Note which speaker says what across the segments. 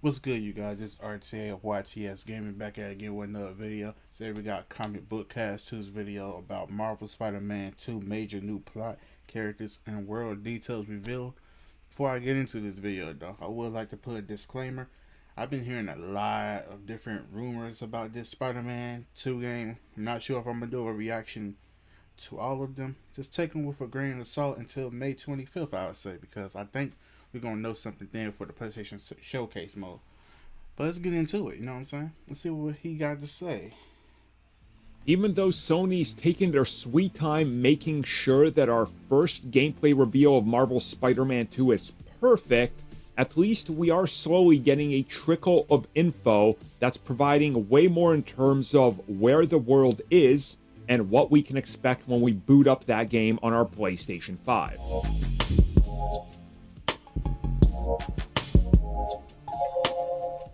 Speaker 1: What's good, you guys? It's RTA of YTSGaming back at it again with another video. Today we got ComicBookCast 2's video about Marvel Spider-Man 2 major new plot, characters, and world details revealed. Before I get into this video though, I would like to put a disclaimer. I've been hearing a lot of different rumors about this Spider-Man 2 game. I'm not sure if I'm going to do a reaction to all of them. Just take them with a grain of salt until May 25th, I would say, because I think we're going to know something then for the PlayStation Showcase mode. But let's get into it, you know what I'm saying? Let's see what he got to say.
Speaker 2: Even though Sony's taken their sweet time making sure that our first gameplay reveal of Marvel Spider-Man 2 is perfect, at least we are slowly getting a trickle of info that's providing way more in terms of where the world is and what we can expect when we boot up that game on our PlayStation 5.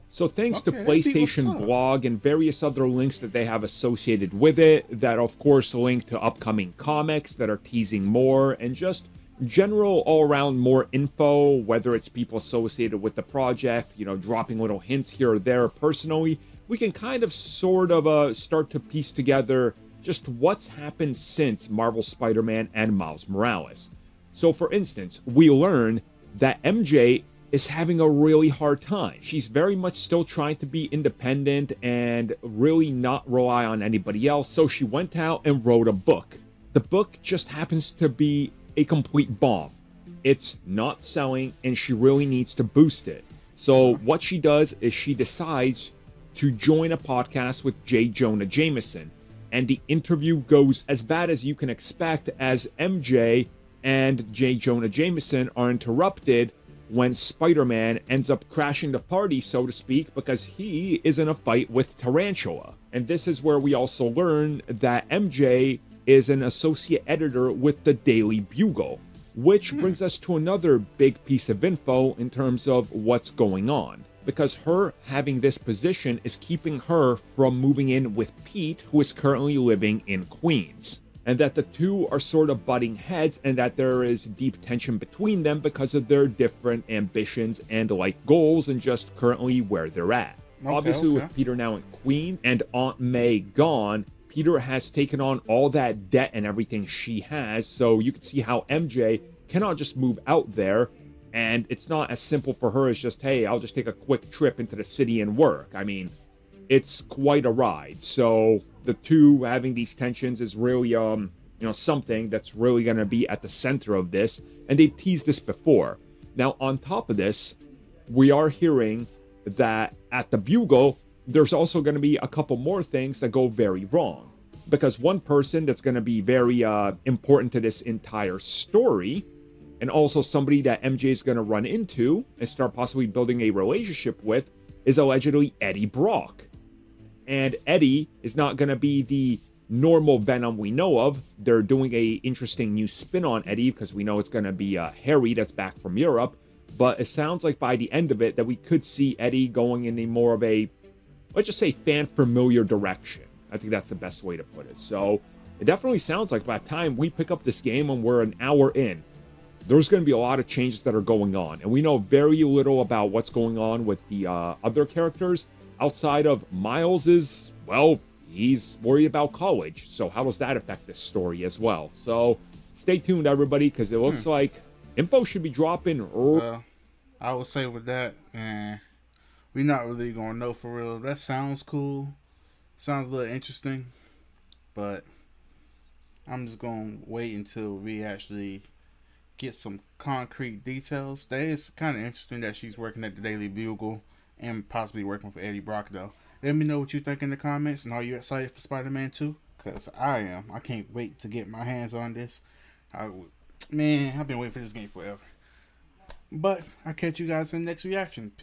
Speaker 2: So thanks to PlayStation Blog and various other links that they have associated with it, that of course link to upcoming comics that are teasing more, and just general all-around more info, whether it's people associated with the project, dropping little hints here or there. Personally, we can kind of sort of start to piece together just what's happened since Marvel Spider-Man and Miles Morales. So for instance, we learn that MJ is having a really hard time. She's very much still trying to be independent and really not rely on anybody else, so she went out and wrote a book. The book just happens to be a complete bomb. It's not selling, and she really needs to boost it. So what she does is she decides to join a podcast with J. Jonah Jameson, and the interview goes as bad as you can expect, as MJ and J. Jonah Jameson are interrupted when Spider-Man ends up crashing the party, so to speak, because he is in a fight with Tarantula. And this is where we also learn that MJ is an associate editor with the Daily Bugle, which brings us to another big piece of info in terms of what's going on. Because her having this position is keeping her from moving in with Pete, who is currently living in Queens. And that the two are sort of butting heads, and that there is deep tension between them because of their different ambitions and life goals and just currently where they're at. Obviously, with Peter now in Queens and Aunt May gone, Peter has taken on all that debt and everything she has, so you can see how MJ cannot just move out there, and it's not as simple for her as just, hey, I'll just take a quick trip into the city and work. I mean, it's quite a ride. So the two having these tensions is really something that's really going to be at the center of this, and they've teased this before. Now on top of this, we are hearing that at the Bugle there's also going to be a couple more things that go very wrong, because one person that's going to be very important to this entire story, and also somebody that MJ is going to run into and start possibly building a relationship with, is allegedly Eddie Brock. And Eddie is not going to be the normal Venom we know of. They're doing a interesting new spin on Eddie, because we know it's going to be Harry that's back from Europe. But it sounds like by the end of it that we could see Eddie going in a more of a, let's just say, fan-familiar direction. I think that's the best way to put it. So it definitely sounds like by the time we pick up this game and we're an hour in, there's going to be a lot of changes that are going on. And we know very little about what's going on with the other characters. Outside of Miles well, he's worried about college. So how does that affect this story as well? So stay tuned, everybody, because it looks like info should be dropping.
Speaker 1: I would say with that, we're not really going to know for real. That sounds cool. Sounds a little interesting. But I'm just going to wait until we actually get some concrete details. That is kind of interesting that she's working at the Daily Bugle and possibly working for Eddie Brock, though. Let me know what you think in the comments, and are you excited for Spider-Man 2? Because I am. I can't wait to get my hands on this. Man, I've been waiting for this game forever. But I'll catch you guys in the next reaction.